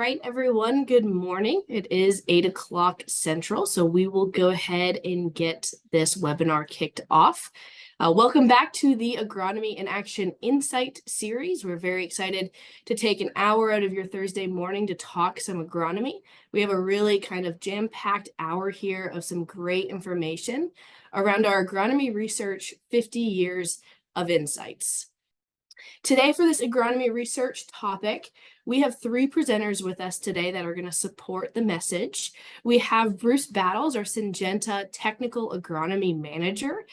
right, everyone, good morning. It is 8 o'clock Central, so we will go ahead and get this webinar kicked off. Welcome back to the Agronomy in Action Insight series. We're very excited to take an hour out of your Thursday morning to talk some agronomy. We have a really kind of jam-packed hour here of some great information around our agronomy research 50 years of insights. Today, for this agronomy research topic, we have three presenters with us today that are going to support the message. We have Bruce Battles, our Syngenta Technical Agronomy Manager,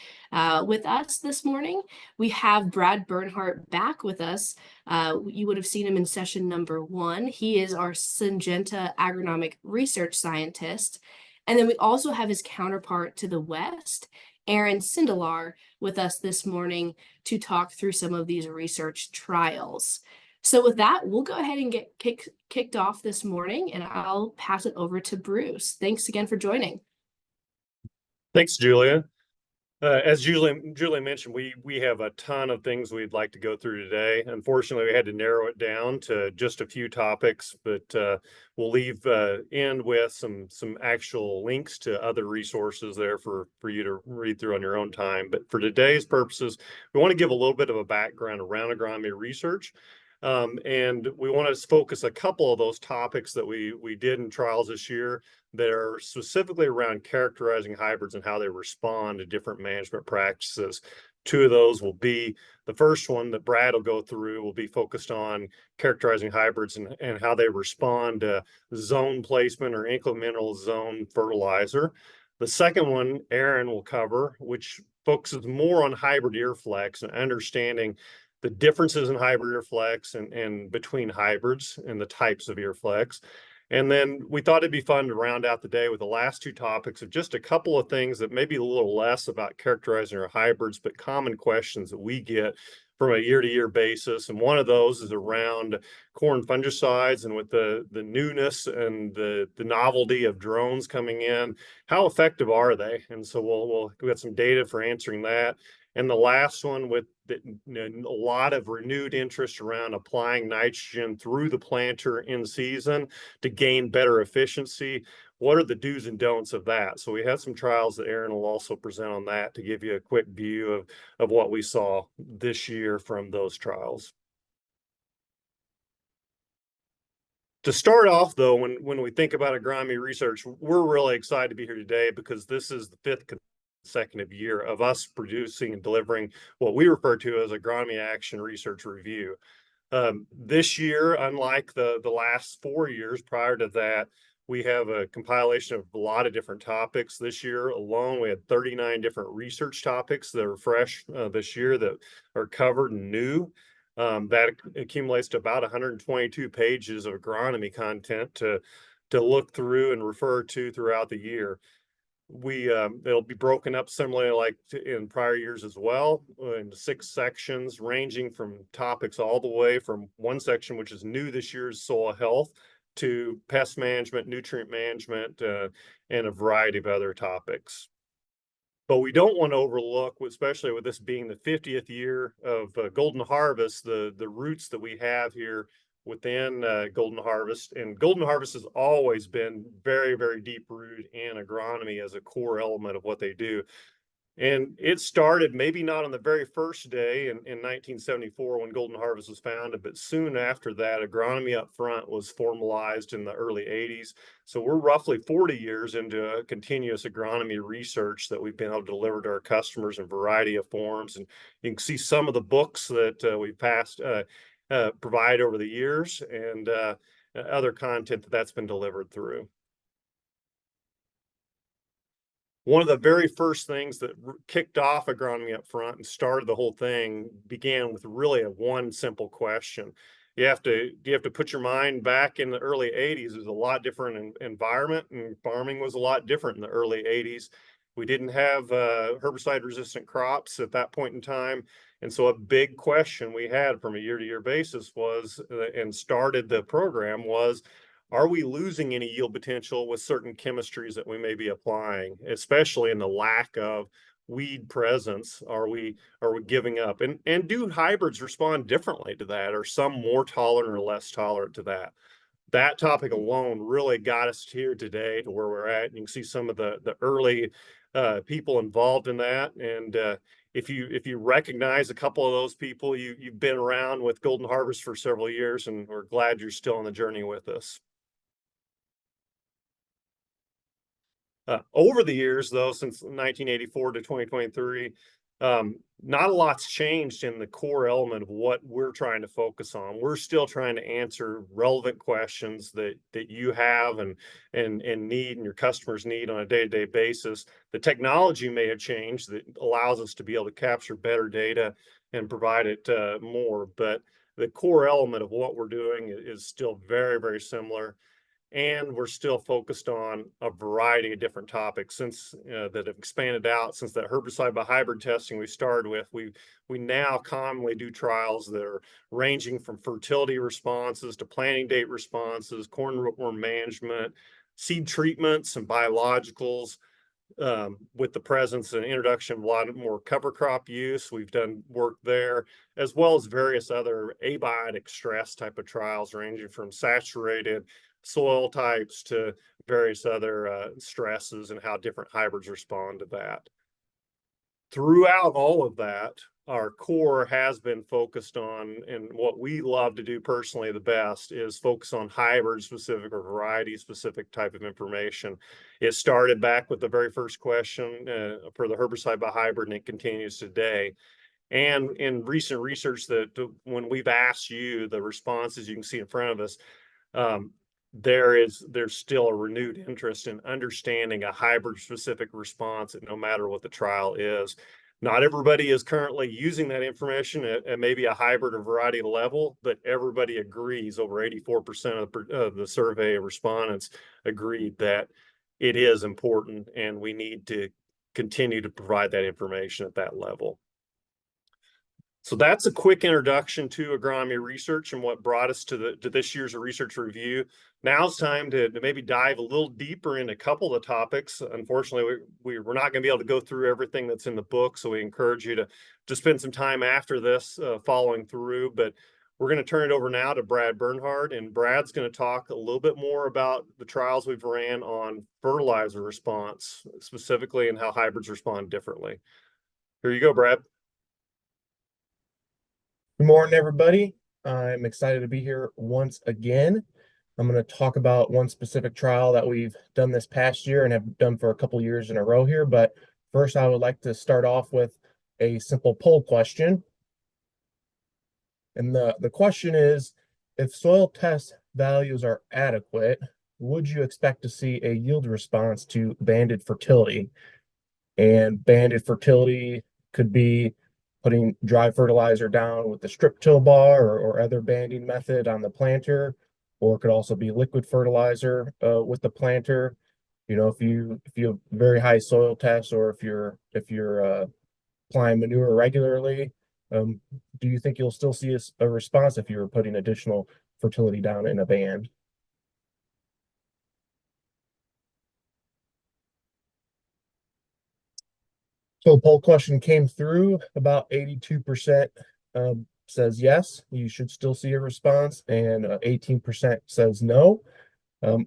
with us this morning. We have Brad Bernhardt back with us. You would have seen him in session number 1. He is our Syngenta Agronomic Research Scientist. And then we also have his counterpart to the west, Aaron Sindelar, with us this morning to talk through some of these research trials. So with that, we'll go ahead and get kicked off this morning, and I'll pass it over to Bruce. Thanks again for joining. Thanks, Julia. As Julia mentioned, we have a ton of things we'd like to go through today. Unfortunately, we had to narrow it down to just a few topics, but we'll end with some actual links to other resources there for you to read through on your own time. But for today's purposes, we want to give a little bit of a background around agronomy research. And we want to focus a couple of those topics that we did in trials this year that are specifically around characterizing hybrids and how they respond to different management practices. Two of those will be, the first one that Brad will go through will be focused on characterizing hybrids and how they respond to zone placement or incremental zone fertilizer. The second one, Aaron will cover, which focuses more on hybrid ear flex and understanding the differences in hybrid ear flex and between hybrids and the types of ear flex. And then we thought it'd be fun to round out the day with the last two topics of just a couple of things that maybe a little less about characterizing our hybrids, but common questions that we get from a year-to-year basis. And one of those is around corn fungicides, and with the newness and the novelty of drones coming in, how effective are they? And so we got some data for answering that. And the last one, with a lot of renewed interest around applying nitrogen through the planter in season to gain better efficiency. What are the do's and don'ts of that? So we have some trials that Aaron will also present on that to give you a quick view of what we saw this year from those trials. To start off, though, when we think about agronomy research, we're really excited to be here today because this is the 5th consecutive year of us producing and delivering what we refer to as agronomy action research review. This year, unlike the last 4 years prior to that, we have a compilation of a lot of different topics. This year alone, we had 39 different research topics that are fresh this year that are covered and new. That accumulates to about 122 pages of agronomy content to look through and refer to throughout the year. It'll be broken up similarly like in prior years as well, into 6 sections, ranging from topics all the way from one section, which is new this year's soil health, to pest management, nutrient management, and a variety of other topics. But we don't want to overlook, especially with this being the 50th year of Golden Harvest, the roots that we have here within Golden Harvest. And Golden Harvest has always been very, very deep rooted in agronomy as a core element of what they do. And it started maybe not on the very first day in 1974 when Golden Harvest was founded, but soon after that, agronomy up front was formalized in the early 80s. So we're roughly 40 years into a continuous agronomy research that we've been able to deliver to our customers in a variety of forms. And you can see some of the books that we've provide over the years, and other content that's been delivered through. One of the very first things that kicked off agronomy up front and started the whole thing began with really one simple question. You have to put your mind back in the early 80s. It was a lot different environment, and farming was a lot different in the early 80s. We didn't have herbicide-resistant crops at that point in time. And so a big question we had from a year-to-year basis was, and started the program, was, are we losing any yield potential with certain chemistries that we may be applying, especially in the lack of weed presence? Are we giving up? And do hybrids respond differently to that? Are some more tolerant or less tolerant to that? that topic alone really got us here today to where we're at. And you can see some of the early people involved in that. And if you recognize a couple of those people, you've been around with Golden Harvest for several years, and we're glad you're still on the journey with us. Over the years, though, since 1984 to 2023, not a lot's changed in the core element of what we're trying to focus on. We're still trying to answer relevant questions that you have and need, and your customers need on a day-to-day basis. The technology may have changed that allows us to be able to capture better data and provide it more, but the core element of what we're doing is still very, very similar. And we're still focused on a variety of different topics since that have expanded out since that herbicide by hybrid testing we started with. We now commonly do trials that are ranging from fertility responses to planting date responses, corn rootworm management, seed treatments, and biologicals. With the presence and introduction of a lot more cover crop use, we've done work there, as well as various other abiotic stress type of trials ranging from saturated soil types to various other stresses and how different hybrids respond to that. Throughout all of that, our core has been focused on, and what we love to do personally the best is focus on hybrid specific or variety specific type of information. It started back with the very first question for the herbicide by hybrid, and it continues today. And in recent research that when we've asked you the responses you can see in front of us, there's still a renewed interest in understanding a hybrid specific response, no matter what the trial is. Not everybody is currently using that information at maybe a hybrid or variety level, but everybody agrees. Over 84% of the survey respondents agreed that it is important, and we need to continue to provide that information at that level. So that's a quick introduction to agronomy research and what brought us to this year's research review. Now it's time to maybe dive a little deeper into a couple of the topics. Unfortunately, we're not going to be able to go through everything that's in the book, so we encourage you to spend some time after this following through. But we're going to turn it over now to Brad Bernhard, and Brad's going to talk a little bit more about the trials we've ran on fertilizer response, specifically, and how hybrids respond differently. Here you go, Brad. Good morning, everybody. I'm excited to be here once again. I'm going to talk about one specific trial that we've done this past year and have done for a couple years in a row here. But first, I would like to start off with a simple poll question. And the question is, if soil test values are adequate, would you expect to see a yield response to banded fertility? And banded fertility could be putting dry fertilizer down with the strip till bar or other banding method on the planter, or it could also be liquid fertilizer with the planter. You know, if you have very high soil tests, or if you're applying manure regularly, do you think you'll still see a response if you were putting additional fertility down in a band? So the poll question came through. About 82% says yes, you should still see a response, and 18% says no.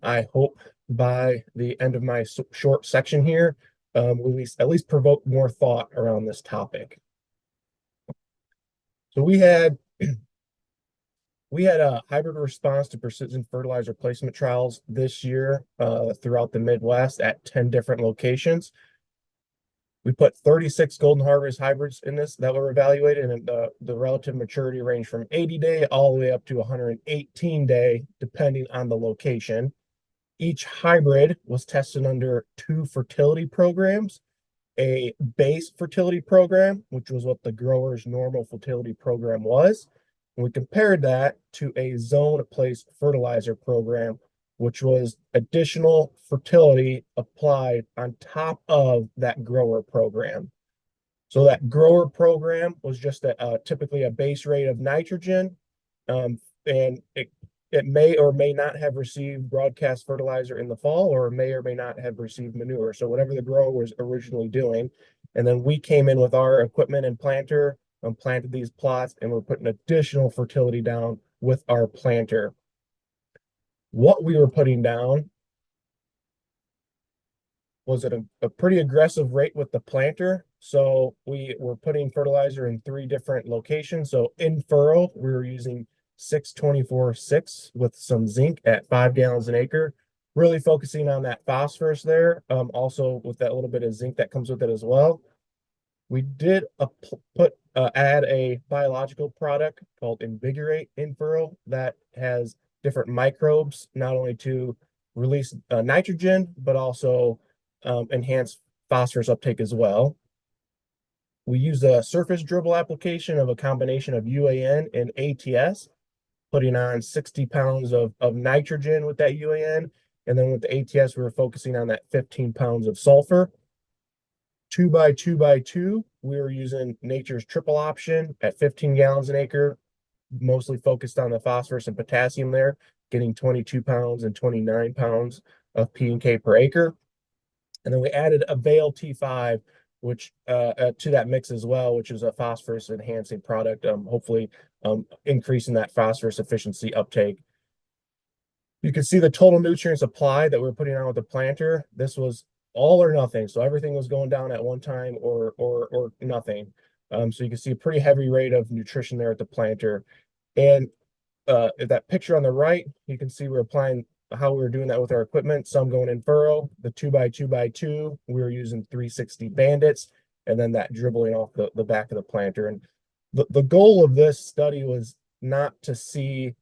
I hope by the end of my short section here, we'll at least provoke more thought around this topic. So we had a hybrid response to precision fertilizer placement trials this year throughout the Midwest at 10 different locations. We put 36 Golden Harvest hybrids in this that were evaluated, and the relative maturity range from 80-day all the way up to 118-day, depending on the location. Each hybrid was tested under 2 fertility programs, a base fertility program, which was what the grower's normal fertility program was. And we compared that to a zone-placed fertilizer program, which was additional fertility applied on top of that grower program. So that grower program was just typically a base rate of nitrogen, and it may or may not have received broadcast fertilizer in the fall, or may or may not have received manure. So whatever the grower was originally doing. And then we came in with our equipment and planter and planted these plots, and we're putting additional fertility down with our planter. What we were putting down was at a pretty aggressive rate with the planter. So we were putting fertilizer in 3 different locations. So in furrow, we were using 6-24-6 with some zinc at 5 gallons an acre, really focusing on that phosphorus there. Also with that little bit of zinc that comes with it as well. We did add a biological product called Invigorate in furrow that has different microbes, not only to release nitrogen, but also enhance phosphorus uptake as well. We used a surface dribble application of a combination of UAN and ATS, putting on 60 pounds of nitrogen with that UAN. And then with the ATS, we were focusing on that 15 pounds of sulfur. 2x2x2, we were using nature's triple option at 15 gallons an acre, mostly focused on the phosphorus and potassium there, getting 22 pounds and 29 pounds of P and K per acre. And then we added a Veil T5, which to that mix as well, which is a phosphorus enhancing product, hopefully increasing that phosphorus efficiency uptake. You can see the total nutrients applied that we're putting on with the planter. This was all or nothing. So everything was going down at one time or nothing. So you can see a pretty heavy rate of nutrition there at the planter. And that picture on the right, you can see we're applying how we were doing that with our equipment. Some going in furrow, the 2x2x2, we were using 360 bandits, and then that dribbling off the back of the planter. And the goal of this study was not to see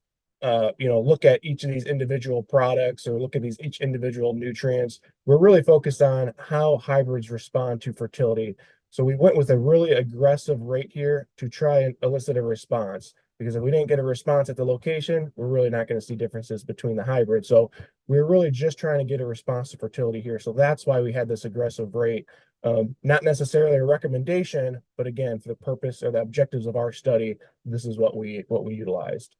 look at each of these individual products or look at each individual nutrients. We're really focused on how hybrids respond to fertility. So we went with a really aggressive rate here to try and elicit a response, because if we didn't get a response at the location, we're really not going to see differences between the hybrids. So we're really just trying to get a response to fertility here. So that's why we had this aggressive rate. Not necessarily a recommendation, but again, for the purpose or the objectives of our study, this is what we utilized.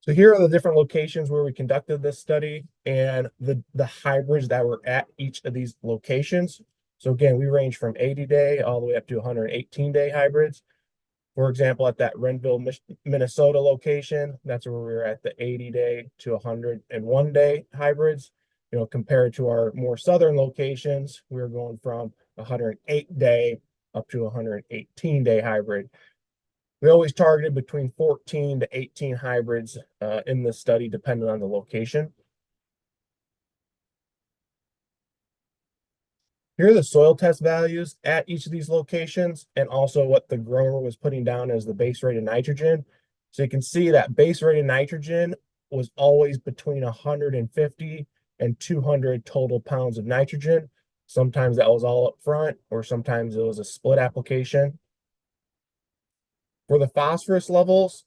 So here are the different locations where we conducted this study and the hybrids that were at each of these locations. So again, we range from 80-day all the way up to 118-day hybrids. For example, at that Renville, Minnesota location, that's where we were at the 80-day to 101-day hybrids. Compared to our more southern locations, we were going from 108-day up to 118-day hybrid. We always targeted between 14 to 18 hybrids in this study, depending on the location. Here are the soil test values at each of these locations, and also what the grower was putting down as the base rate of nitrogen. So you can see that base rate of nitrogen was always between 150 and 200 total pounds of nitrogen. Sometimes that was all up front, or sometimes it was a split application. For the phosphorus levels,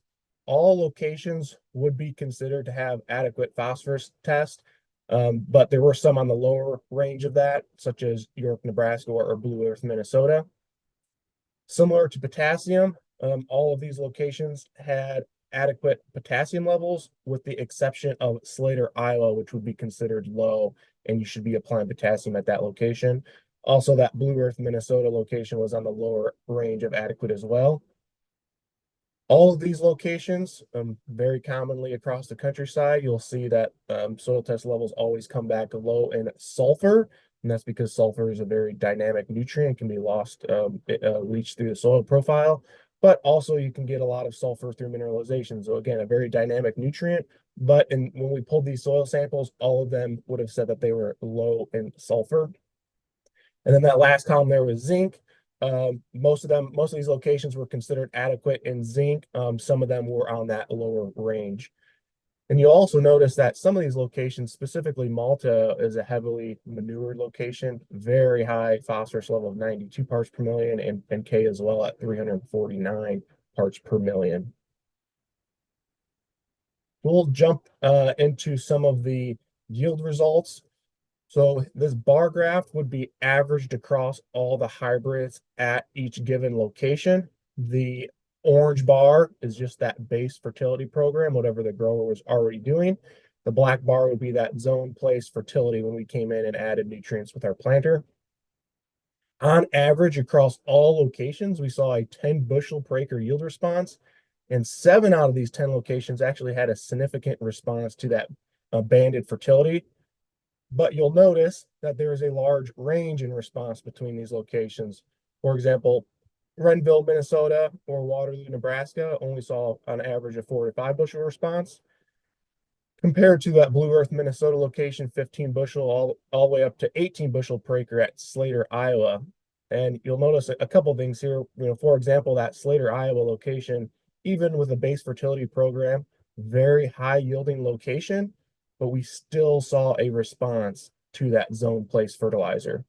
all locations would be considered to have adequate phosphorus test, but there were some on the lower range of that, such as York, Nebraska, or Blue Earth, Minnesota. Similar to potassium, all of these locations had adequate potassium levels, with the exception of Slater, Iowa, which would be considered low, and you should be applying potassium at that location. Also, that Blue Earth, Minnesota location was on the lower range of adequate as well. All of these locations, very commonly across the countryside, you'll see that soil test levels always come back low in sulfur, and that's because sulfur is a very dynamic nutrient, can be lost, leached through the soil profile, but also you can get a lot of sulfur through mineralization. So again, a very dynamic nutrient, but when we pulled these soil samples, all of them would have said that they were low in sulfur. And then that last column there was zinc. Most of these locations were considered adequate in zinc. Some of them were on that lower range. And you'll also notice that some of these locations, specifically Malta, is a heavily manured location, very high phosphorus level of 92 parts per million, and K as well at 349 parts per million. We'll jump into some of the yield results. So this bar graph would be averaged across all the hybrids at each given location. The orange bar is just that base fertility program, whatever the grower was already doing. The black bar would be that zone place fertility when we came in and added nutrients with our planter. On average, across all locations, we saw a 10 bushel per acre yield response. And 7 out of these 10 locations actually had a significant response to that banded fertility. But you'll notice that there is a large range in response between these locations. For example, Renville, Minnesota, or Waterloo, Nebraska only saw an average of 4 to 5 bushel response, compared to that Blue Earth, Minnesota location, 15 bushel all the way up to 18 bushel per acre at Slater, Iowa. And you'll notice a couple things here. For example, that Slater, Iowa location, even with a base fertility program, very high yielding location, but we still saw a response to that zone placed fertilizer.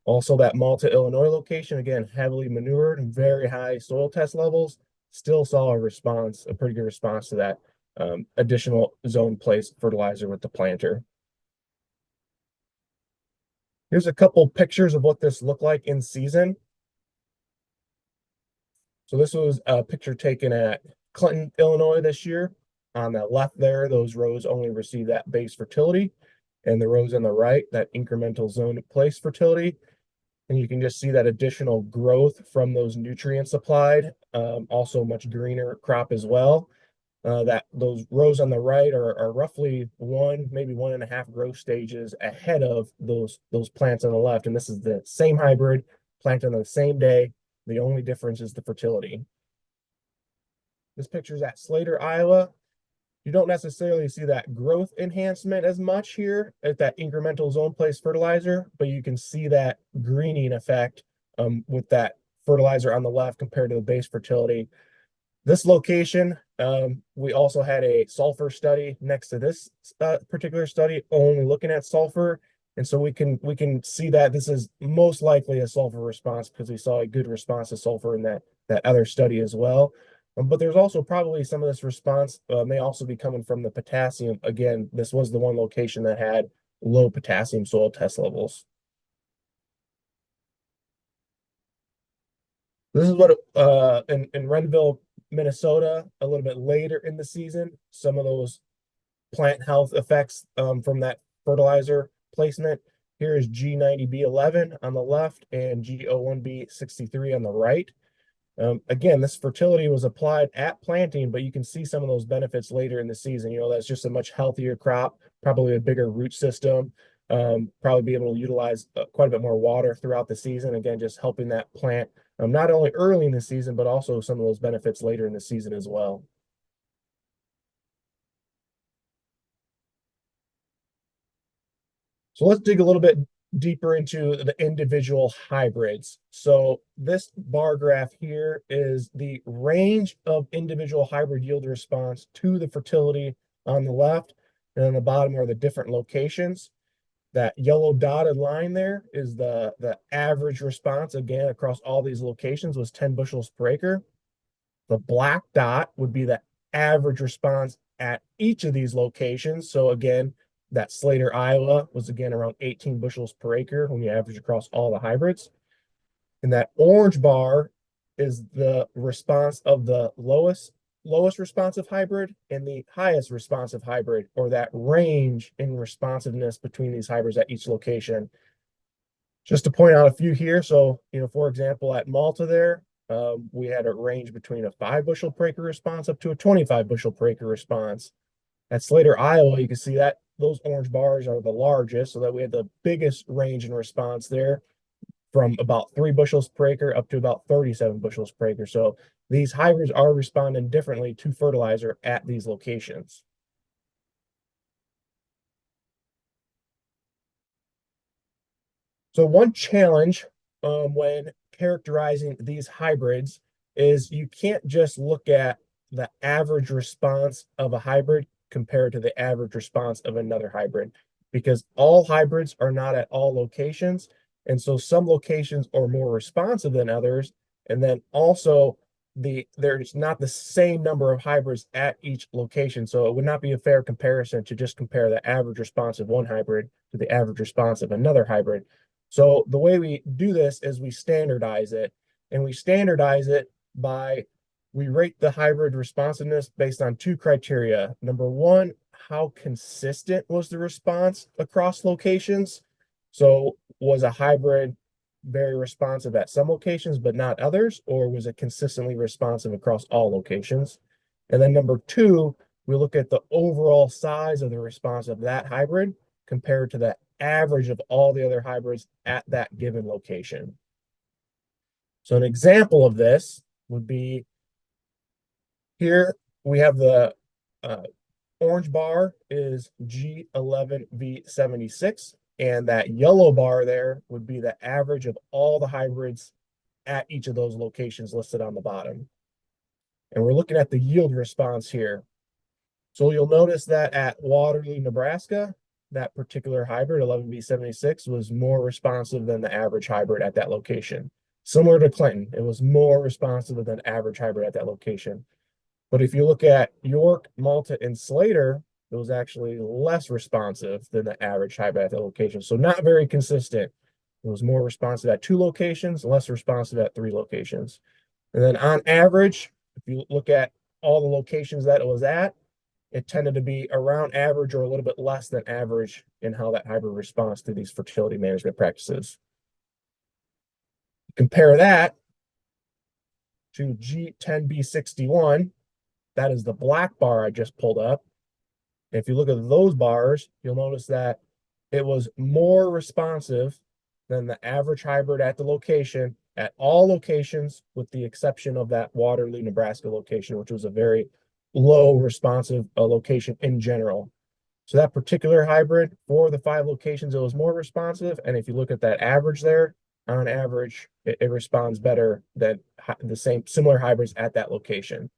Also, that Malta, Illinois location, again, heavily manured and very high soil test levels, still saw a response, a pretty good response to that additional zone placed fertilizer with the planter. Here's a couple pictures of what this looked like in season. So this was a picture taken at Clinton, Illinois this year. On the left there, those rows only receive that base fertility, and the rows on the right, that incremental zone placed fertility. And you can just see that additional growth from those nutrients applied. Also much greener crop as well. That those rows on the right are roughly maybe 1.5 growth stages ahead of those plants on the left. And this is the same hybrid planted on the same day. The only difference is the fertility. This picture is at Slater, Iowa. You don't necessarily see that growth enhancement as much here at that incremental zone placed fertilizer, but you can see that greening effect with that fertilizer on the left compared to the base fertility. This location, we also had a sulfur study next to this particular study, only looking at sulfur. And so we can see that this is most likely a sulfur response because we saw a good response to sulfur in that other study as well. But there's also probably some of this response may also be coming from the potassium. Again, this was the one location that had low potassium soil test levels. This is what in Renville, Minnesota, a little bit later in the season, some of those plant health effects from that fertilizer placement. Here is G90B11 on the left and G01B63 on the right. Again, this fertility was applied at planting, but you can see some of those benefits later in the season. That's just a much healthier crop, probably a bigger root system, probably be able to utilize quite a bit more water throughout the season. Again, just helping that plant not only early in the season, but also some of those benefits later in the season as well. So let's dig a little bit deeper into the individual hybrids. So this bar graph here is the range of individual hybrid yield response to the fertility on the left, and on the bottom are the different locations. That yellow dotted line there is the average response, again, across all these locations was 10 bushels per acre. The black dot would be the average response at each of these locations. So again, that Slater, Iowa was again around 18 bushels per acre when you average across all the hybrids. And that orange bar is the response of the lowest responsive hybrid and the highest responsive hybrid, or that range in responsiveness between these hybrids at each location. Just to point out a few here. So, for example, at Malta there, we had a range between a 5 bushel per acre response up to a 25 bushel per acre response. At Slater, Iowa, you can see that those orange bars are the largest, so that we had the biggest range in response there, from about 3 bushels per acre up to about 37 bushels per acre. So these hybrids are responding differently to fertilizer at these locations. So one challenge when characterizing these hybrids is you can't just look at the average response of a hybrid compared to the average response of another hybrid, because all hybrids are not at all locations. And so some locations are more responsive than others. And then also there's not the same number of hybrids at each location. So it would not be a fair comparison to just compare the average response of one hybrid to the average response of another hybrid. So the way we do this is we standardize it, and we standardize it we rate the hybrid responsiveness based on 2 criteria. Number one, how consistent was the response across locations? So was a hybrid very responsive at some locations, but not others, or was it consistently responsive across all locations? And then number two, we look at the overall size of the response of that hybrid compared to the average of all the other hybrids at that given location. So an example of this would be here we have the orange bar is G11V76, and that yellow bar there would be the average of all the hybrids at each of those locations listed on the bottom. And we're looking at the yield response here. So you'll notice that at Waterloo, Nebraska, that particular hybrid, 11V76, was more responsive than the average hybrid at that location. Similar to Clinton, it was more responsive than average hybrid at that location. But if you look at York, Malta, and Slater, it was actually less responsive than the average hybrid at that location. So not very consistent. It was more responsive at 2 locations, less responsive at 3 locations. And then on average, if you look at all the locations that it was at, it tended to be around average or a little bit less than average in how that hybrid responds to these fertility management practices. Compare that to G10B61. That is the black bar I just pulled up. If you look at those bars, you'll notice that it was more responsive than the average hybrid at the location, at all locations, with the exception of that Waterloo, Nebraska location, which was a very low responsive location in general. So that particular hybrid, for the 5 locations, it was more responsive. And if you look at that average there, on average, it responds better than the similar hybrids at that location.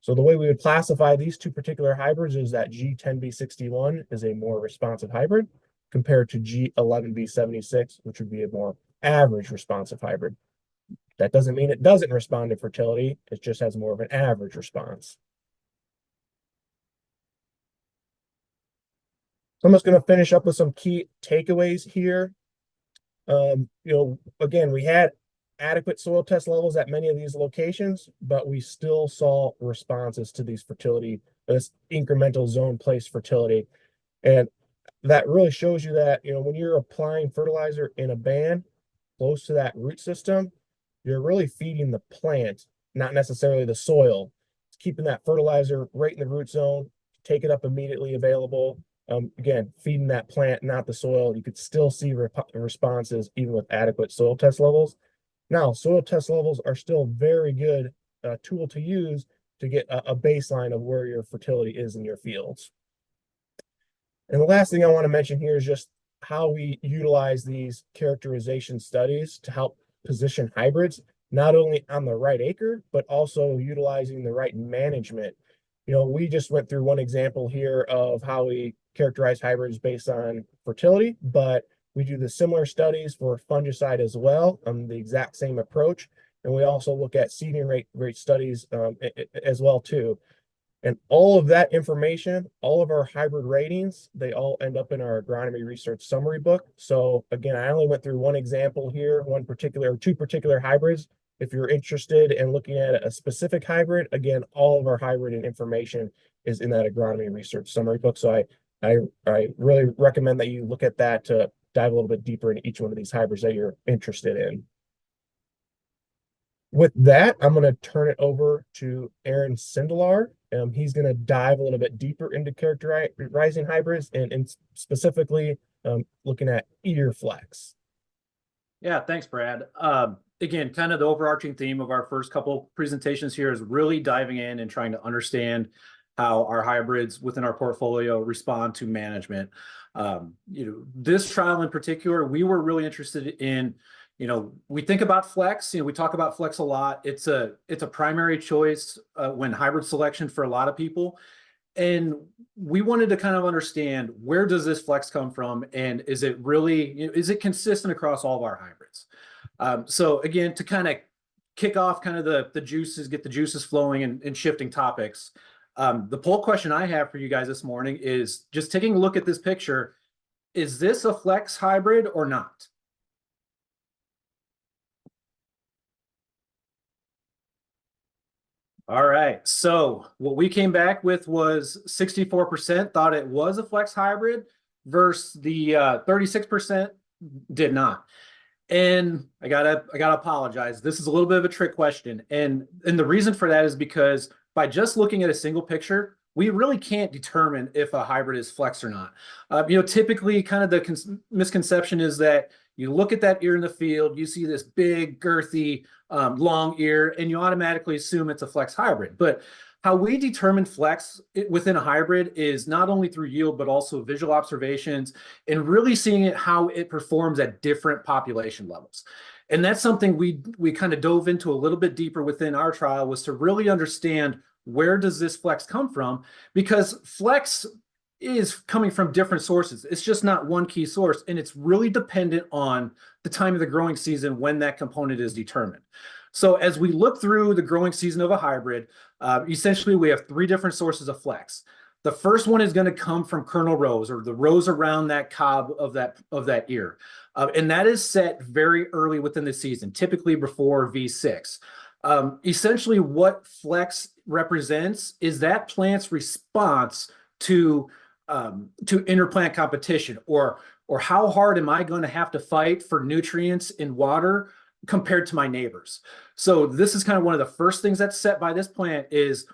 So the way we would classify these 2 particular hybrids is that G10B61 is a more responsive hybrid compared to G11B76, which would be a more average responsive hybrid. That doesn't mean it doesn't respond to fertility. It just has more of an average response. So I'm just going to finish up with some key takeaways here. Again, we had adequate soil test levels at many of these locations, but we still saw responses to these fertility, this incremental zone place fertility. And that really shows you that, when you're applying fertilizer in a band close to that root system, you're really feeding the plant, not necessarily the soil. It's keeping that fertilizer right in the root zone, take it up immediately available. Again, feeding that plant, not the soil. You could still see responses even with adequate soil test levels. Now, soil test levels are still very good tool to use to get a baseline of where your fertility is in your fields. And the last thing I want to mention here is just how we utilize these characterization studies to help position hybrids, not only on the right acre, but also utilizing the right management. We just went through one example here of how we characterize hybrids based on fertility, but we do the similar studies for fungicide as well, the exact same approach. And we also look at seeding rate studies as well too. And all of that information, all of our hybrid ratings, they all end up in our agronomy research summary book. So again, I only went through one example here, 2 particular hybrids. If you're interested in looking at a specific hybrid, again, all of our hybrid and information is in that agronomy research summary book. So I really recommend that you look at that to dive a little bit deeper into each one of these hybrids that you're interested in. With that, I'm going to turn it over to Aaron Sindelar. He's going to dive a little bit deeper into characterizing hybrids and specifically looking at ear flex. Yeah, thanks, Brad. Again, kind of the overarching theme of our first couple presentations here is really diving in and trying to understand how our hybrids within our portfolio respond to management. This trial in particular, we were really interested in, we think about flex, we talk about flex a lot. It's a primary choice when hybrid selection for a lot of people. And we wanted to kind of understand, where does this flex come from? And is it really, is it consistent across all of our hybrids? So again, to kind of kick off kind of the juices, get the juices flowing and shifting topics. The poll question I have for you guys this morning is just taking a look at this picture. Is this a flex hybrid or not? All right, so what we came back with was 64% thought it was a flex hybrid versus the 36% did not. And I gotta apologize. This is a little bit of a trick question. And the reason for that is because by just looking at a single picture, we really can't determine if a hybrid is flex or not. Typically kind of the misconception is that you look at that ear in the field, you see this big, girthy, long ear, and you automatically assume it's a flex hybrid. But how we determine flex within a hybrid is not only through yield, but also visual observations and really seeing it how it performs at different population levels. And that's something we kind of dove into a little bit deeper within our trial, was to really understand, where does this flex come from? Because flex is coming from different sources. It's just not one key source, and it's really dependent on the time of the growing season when that component is determined. So as we look through the growing season of a hybrid, essentially we have 3 different sources of flex. The first one is going to come from kernel rows, or the rows around that cob of that ear. And that is set very early within the season, typically before V6. Essentially what flex represents is that plant's response to interplant competition, or how hard am I going to have to fight for nutrients in water compared to my neighbors. So this is kind of one of the first things that's set by this plant, is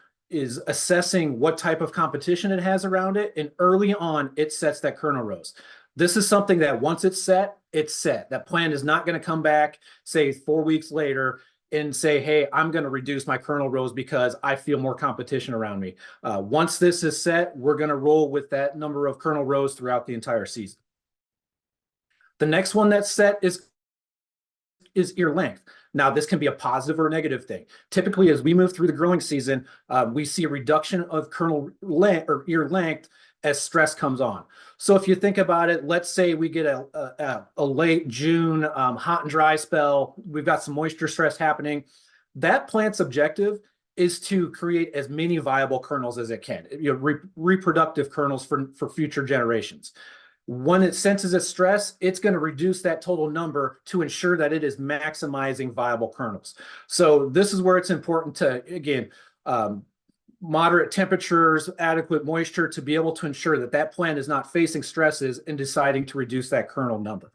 assessing what type of competition it has around it, and early on it sets that kernel rows. This is something that once it's set, it's set. That plant is not going to come back, say 4 weeks later, and say, hey, I'm going to reduce my kernel rows because I feel more competition around me. Once this is set, we're going to roll with that number of kernel rows throughout the entire season. The next one that's set is ear length. Now, this can be a positive or a negative thing. Typically, as we move through the growing season, we see a reduction of kernel length or ear length as stress comes on. So if you think about it, let's say we get a late June hot and dry spell, we've got some moisture stress happening. That plant's objective is to create as many viable kernels as it can, reproductive kernels for future generations. When it senses a stress, it's going to reduce that total number to ensure that it is maximizing viable kernels. So this is where it's important to, again, moderate temperatures, adequate moisture, to be able to ensure that that plant is not facing stresses and deciding to reduce that kernel number.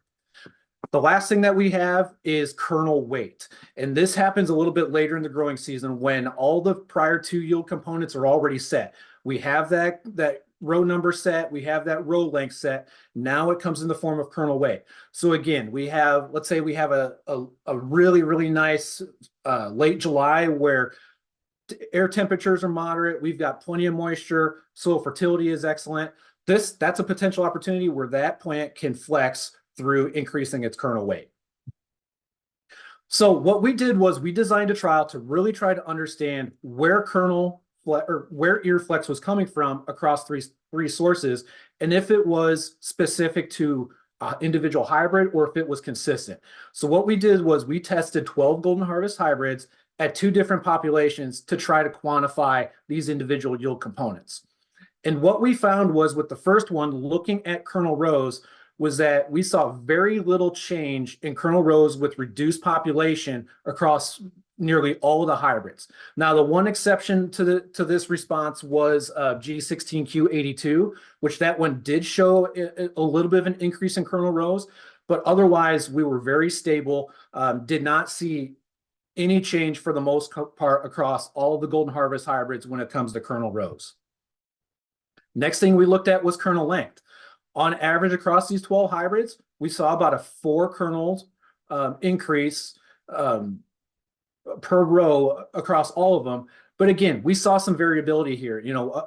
The last thing that we have is kernel weight. And this happens a little bit later in the growing season, when all the prior 2 yield components are already set. We have that row number set, we have that row length set. Now it comes in the form of kernel weight. So again, we have, let's say we have a really, really nice late July, where air temperatures are moderate, we've got plenty of moisture, soil fertility is excellent. That's a potential opportunity where that plant can flex through increasing its kernel weight. So what we did was we designed a trial to really try to understand where where ear flex was coming from across three sources, and if it was specific to individual hybrid or if it was consistent. So what we did was we tested 12 Golden Harvest hybrids at 2 different populations to try to quantify these individual yield components. And what we found was, with the first one, looking at kernel rows, was that we saw very little change in kernel rows with reduced population across nearly all of the hybrids. Now, the one exception to this response was G16Q82, which that one did show a little bit of an increase in kernel rows, but otherwise we were very stable, did not see any change for the most part across all of the Golden Harvest hybrids when it comes to kernel rows. Next thing we looked at was kernel length. On average, across these 12 hybrids, we saw about a 4 kernels increase per row across all of them. But again, we saw some variability here,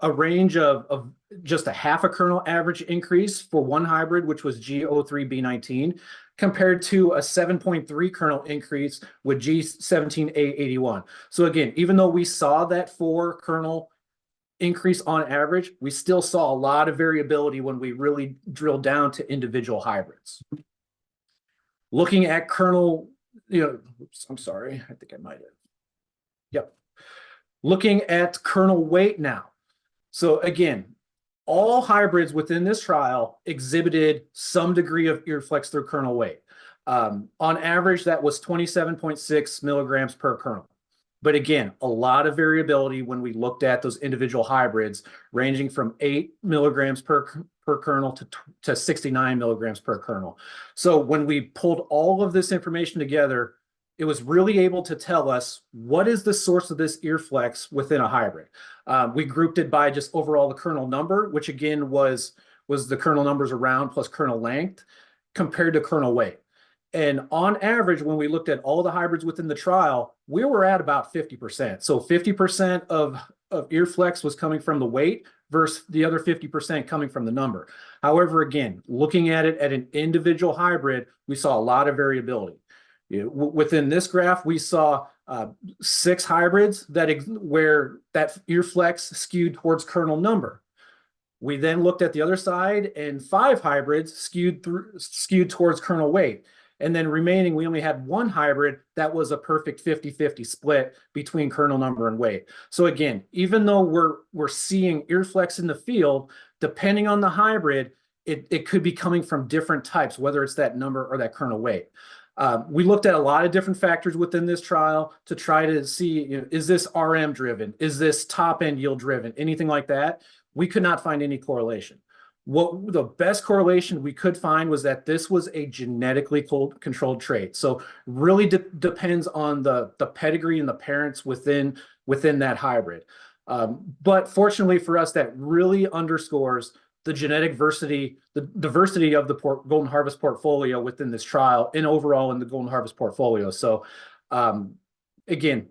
a range of just a half a kernel average increase for one hybrid, which was G03B19, compared to a 7.3 kernel increase with G17A81. So again, even though we saw that 4 kernel increase on average, we still saw a lot of variability when we really drilled down to individual hybrids. Looking at kernel, oops, I'm sorry, I think I might have. Yep. Looking at kernel weight now. So again, all hybrids within this trial exhibited some degree of ear flex through kernel weight. On average, that was 27.6 milligrams per kernel. But again, a lot of variability when we looked at those individual hybrids, ranging from 8 milligrams per kernel to 69 milligrams per kernel. So when we pulled all of this information together, it was really able to tell us what is the source of this ear flex within a hybrid. We grouped it by just overall the kernel number, which again was the kernel numbers around plus kernel length compared to kernel weight. And on average, when we looked at all the hybrids within the trial, we were at about 50%. So 50% of ear flex was coming from the weight versus the other 50% coming from the number. However, again, looking at it at an individual hybrid, we saw a lot of variability. Within this graph, we saw 6 hybrids where that ear flex skewed towards kernel number. We then looked at the other side, and 5 hybrids skewed towards kernel weight. And then remaining, we only had 1 hybrid that was a perfect 50-50 split between kernel number and weight. So again, even though we're seeing ear flex in the field, depending on the hybrid, it could be coming from different types, whether it's that number or that kernel weight. We looked at a lot of different factors within this trial to try to see, is this RM driven? Is this top end yield driven? Anything like that? We could not find any correlation. What the best correlation we could find was that this was a genetically controlled trait. So really depends on the pedigree and the parents within that hybrid. But fortunately for us, that really underscores the genetic diversity, the diversity of the Golden Harvest portfolio within this trial and overall in the Golden Harvest portfolio. So again,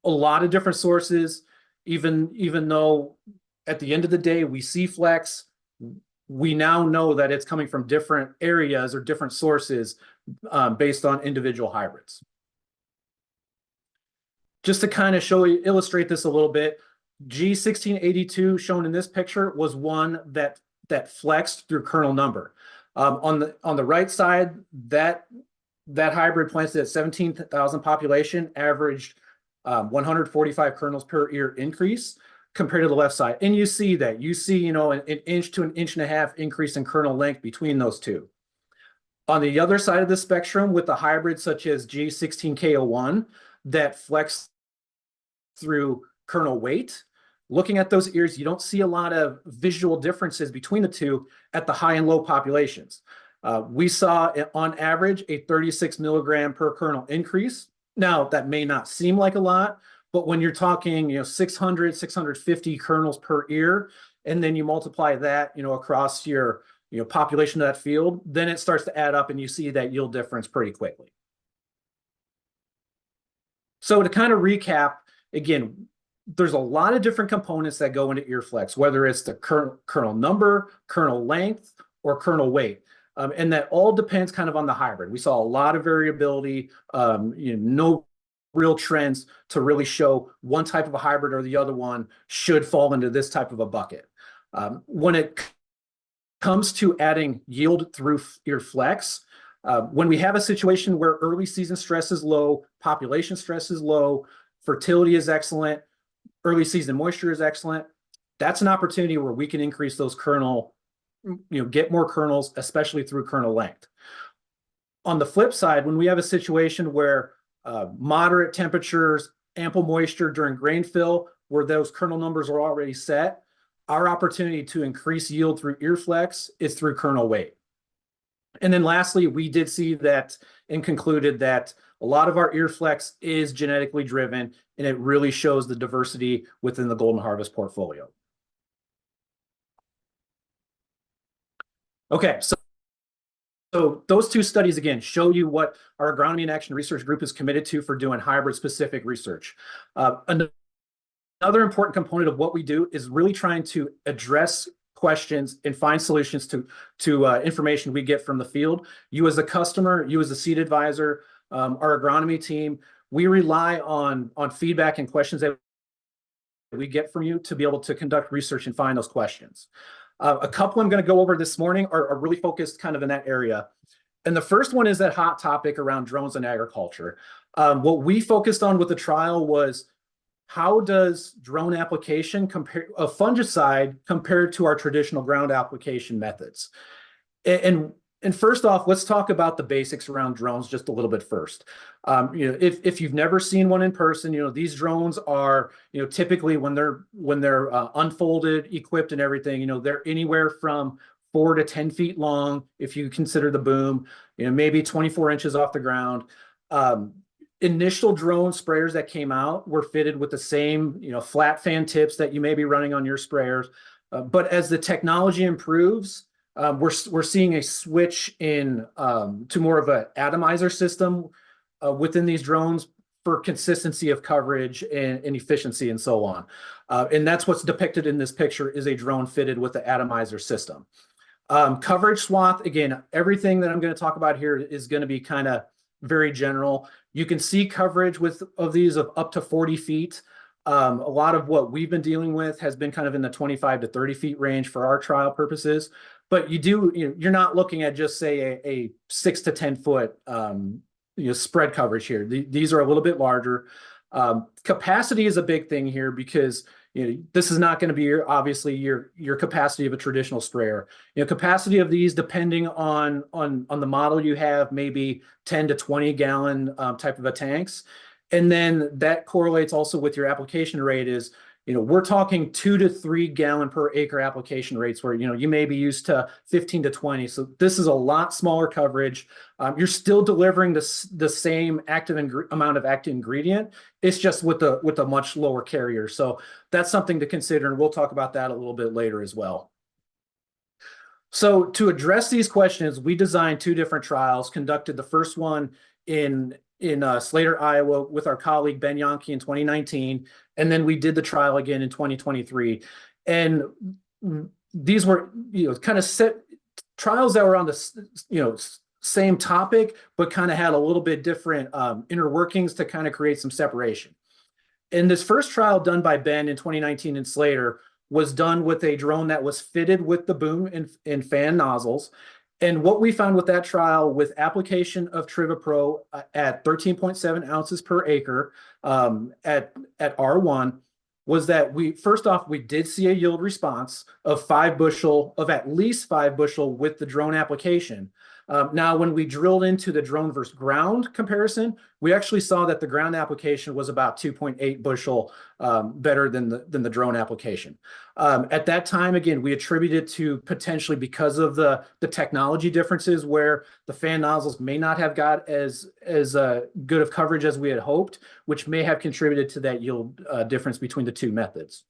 a lot of different sources, even though at the end of the day, we see flex, we now know that it's coming from different areas or different sources based on individual hybrids. Just to kind of illustrate this a little bit, G1682 shown in this picture was one that flexed through kernel number. On the right side, that hybrid planted at 17,000 population averaged 145 kernels per ear increase compared to the left side. And you see that. You see, an inch to an inch and a half increase in kernel length between those two. On the other side of the spectrum, with the hybrids such as G16K01 that flex through kernel weight, looking at those ears, you don't see a lot of visual differences between the two at the high and low populations. We saw, on average, a 36 milligram per kernel increase. Now, that may not seem like a lot, but when you're talking, 600, 650 kernels per ear, and then you multiply that, across your, population of that field, then it starts to add up and you see that yield difference pretty quickly. So to kind of recap, again, there's a lot of different components that go into ear flex, whether it's the kernel number, kernel length, or kernel weight. And that all depends kind of on the hybrid. We saw a lot of variability, no real trends to really show one type of a hybrid or the other one should fall into this type of a bucket. When it comes to adding yield through ear flex, when we have a situation where early season stress is low, population stress is low, fertility is excellent, early season moisture is excellent, that's an opportunity where we can increase those kernel, get more kernels, especially through kernel length. On the flip side, when we have a situation where moderate temperatures, ample moisture during grain fill, where those kernel numbers are already set, our opportunity to increase yield through ear flex is through kernel weight. And then lastly, we did see that and concluded that a lot of our ear flex is genetically driven, and it really shows the diversity within the Golden Harvest portfolio. Okay, so those two studies, again, show you what our Agronomy in Action Research Group is committed to for doing hybrid-specific research. Another important component of what we do is really trying to address questions and find solutions to information we get from the field. You as a customer, you as a seed advisor, our agronomy team, we rely on feedback and questions that we get from you to be able to conduct research and find those questions. A couple I'm going to go over this morning are really focused kind of in that area. And the first one is that hot topic around drones in agriculture. What we focused on with the trial was, how does drone application compare a fungicide compared to our traditional ground application methods? And first off, let's talk about the basics around drones just a little bit first. If you've never seen one in person, these drones are, typically when they're unfolded, equipped, and everything, they're anywhere from 4 to 10 feet long. If you consider the boom, maybe 24 inches off the ground. initial drone sprayers that came out were fitted with the same, flat fan tips that you may be running on your sprayers. But as the technology improves, we're seeing a switch in to more of an atomizer system within these drones for consistency of coverage and efficiency and so on. And that's what's depicted in this picture is a drone fitted with the atomizer system. Coverage swath, again, everything that I'm going to talk about here is going to be kind of very general. You can see coverage of these of up to 40 feet. A lot of what we've been dealing with has been kind of in the 25 to 30 feet range for our trial purposes. But you're not looking at just say a 6 to 10 foot spread coverage here. These are a little bit larger. Capacity is a big thing here because this is not going to be obviously your capacity of a traditional sprayer. Capacity of these, depending on the model you have, maybe 10 to 20 gallon type of a tanks. And then that correlates also with your application rate is, we're talking 2 to 3 gallon per acre application rates where, you may be used to 15 to 20. So this is a lot smaller coverage. You're still delivering the same amount of active ingredient. It's just with a much lower carrier. So that's something to consider. And we'll talk about that a little bit later as well. So to address these questions, we designed 2 different trials, conducted the first one in Slater, Iowa with our colleague Ben Yonke in 2019. And then we did the trial again in 2023. And these were, kind of set trials that were on the, same topic, but kind of had a little bit different inner workings to kind of create some separation. And this first trial done by Ben in 2019 in Slater was done with a drone that was fitted with the boom and fan nozzles. And what we found with that trial with application of TrivaPro at 13.7 ounces per acre at R1 was that first off, we did see a yield response of at least 5 bushel with the drone application. Now, when we drilled into the drone versus ground comparison, we actually saw that the ground application was about 2.8 bushel better than the drone application. At that time, again, we attributed to potentially because of the technology differences where the fan nozzles may not have got as good of coverage as we had hoped, which may have contributed to that yield difference between the 2 methods.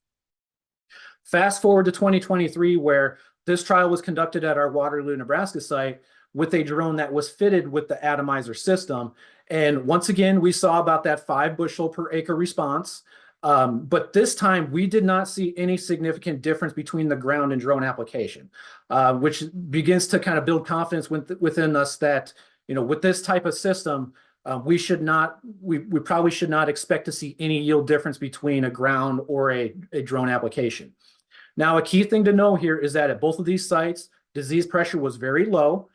Fast forward to 2023, where this trial was conducted at our Waterloo, Nebraska site with a drone that was fitted with the atomizer system. And once again, we saw about that 5 bushel per acre response. But this time we did not see any significant difference between the ground and drone application, which begins to kind of build confidence within us that, with this type of system, we probably should not expect to see any yield difference between a ground or a drone application. Now, a key thing to know here is that at both of these sites, disease pressure was very low.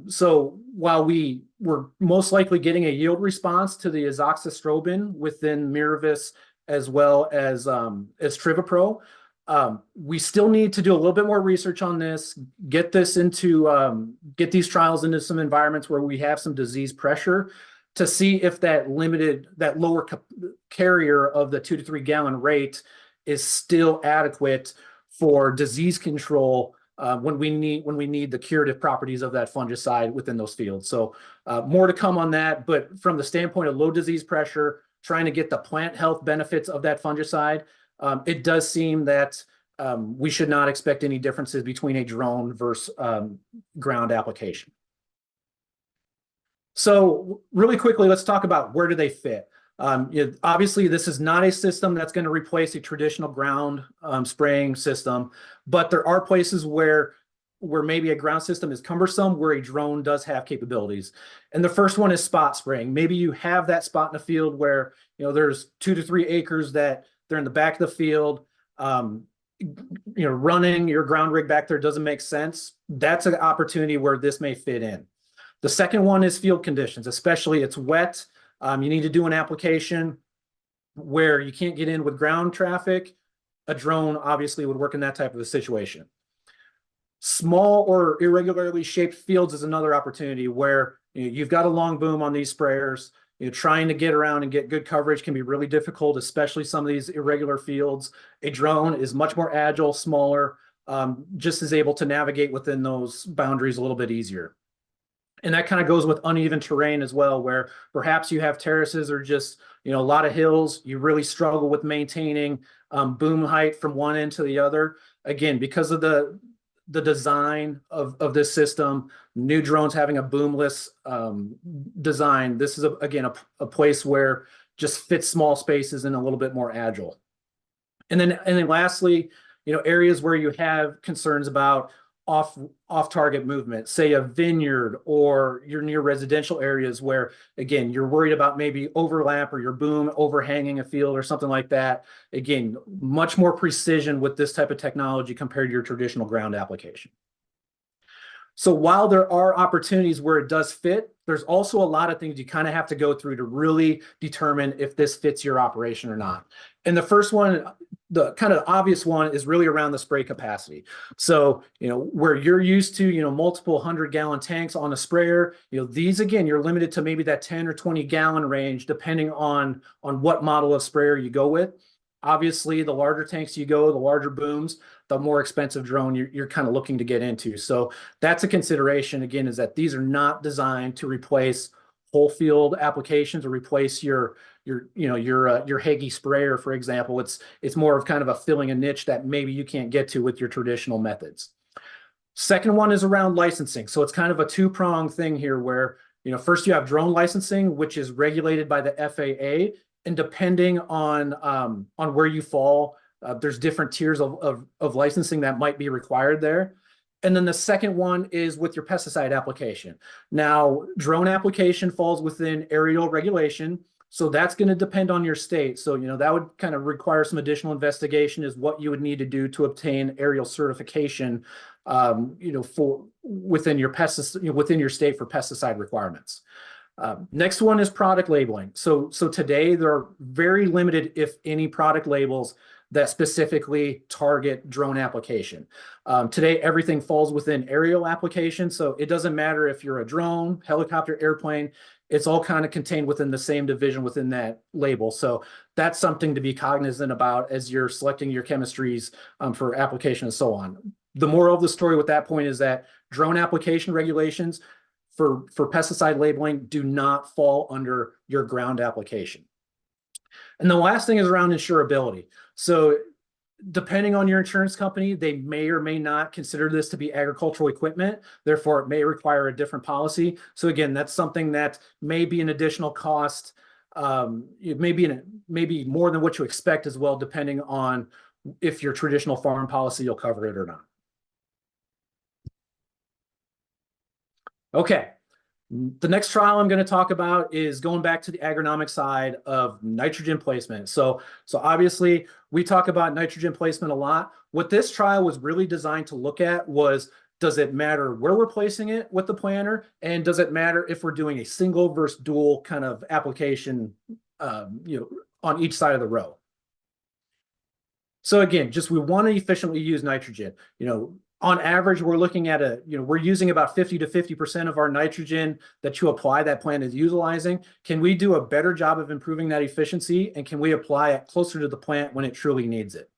So while we were most likely getting a yield response to the azoxystrobin within Miravis as well as TrivaPro, we still need to do a little bit more research on this, get these trials into some environments where we have some disease pressure to see if that lower carrier of the 2 to 3 gallon rate is still adequate for disease control when we need the curative properties of that fungicide within those fields. So more to come on that, but from the standpoint of low disease pressure, trying to get the plant health benefits of that fungicide, it does seem that we should not expect any differences between a drone versus ground application. So really quickly, let's talk about where do they fit. Obviously, this is not a system that's going to replace a traditional ground spraying system, but there are places where maybe a ground system is cumbersome, where a drone does have capabilities. And the first one is spot spraying. Maybe you have that spot in a field where there's 2 to 3 acres that they're in the back of the field. Running your ground rig back there doesn't make sense. That's an opportunity where this may fit in. The second one is field conditions, especially it's wet. You need to do an application where you can't get in with ground traffic. A drone obviously would work in that type of a situation. Small or irregularly shaped fields is another opportunity where you've got a long boom on these sprayers. Trying to get around and get good coverage can be really difficult, especially some of these irregular fields. A drone is much more agile, smaller, just is able to navigate within those boundaries a little bit easier. And that kind of goes with uneven terrain as well, where perhaps you have terraces or just, a lot of hills. You really struggle with maintaining boom height from one end to the other. Again, because of the design of this system, new drones having a boomless design, this is, again, a place where just fits small spaces and a little bit more agile. And then lastly, areas where you have concerns about off target movement, say a vineyard, or you're near residential areas where, again, you're worried about maybe overlap or your boom overhanging a field or something like that. Again, much more precision with this type of technology compared to your traditional ground application. So while there are opportunities where it does fit, there's also a lot of things you kind of have to go through to really determine if this fits your operation or not. And the first one, the kind of obvious one, is really around the spray capacity. So, where you're used to, multiple 100-gallon tanks on a sprayer, these, again, you're limited to maybe that 10 or 20-gallon range, depending on what model of sprayer you go with. Obviously, the larger tanks you go, the larger booms, the more expensive drone you're kind of looking to get into. So that's a consideration, again, is that these are not designed to replace whole field applications or replace your Hagee sprayer, for example. It's more of kind of a filling a niche that maybe you can't get to with your traditional methods. Second one is around licensing. So it's kind of a two-pronged thing here where, first you have drone licensing, which is regulated by the FAA. And depending on where you fall, there's different tiers of licensing that might be required there. And then the second one is with your pesticide application. Now, drone application falls within aerial regulation. So that's going to depend on your state. So, that would kind of require some additional investigation, is what you would need to do to obtain aerial certification, for within your within your state for pesticide requirements. Next one is product labeling. So today there are very limited, if any, product labels that specifically target drone application. Today, everything falls within aerial application. So it doesn't matter if you're a drone, helicopter, airplane, it's all kind of contained within the same division within that label. So that's something to be cognizant about as you're selecting your chemistries for application and so on. The moral of the story with that point is that drone application regulations for pesticide labeling do not fall under your ground application. And the last thing is around insurability. So depending on your insurance company, they may or may not consider this to be agricultural equipment. Therefore, it may require a different policy. So again, that's something that may be an additional cost. It may be more than what you expect as well, depending on if your traditional farm policy will cover it or not. Okay. The next trial I'm going to talk about is going back to the agronomic side of nitrogen placement. So obviously we talk about nitrogen placement a lot. What this trial was really designed to look at was, does it matter where we're placing it with the planter? And does it matter if we're doing a single versus dual kind of application, on each side of the row? So again, we want to efficiently use nitrogen. On average, we're looking at we're using about 50 to 50% of our nitrogen that you apply, that plant is utilizing. Can we do a better job of improving that efficiency? And can we apply it closer to the plant when it truly needs it?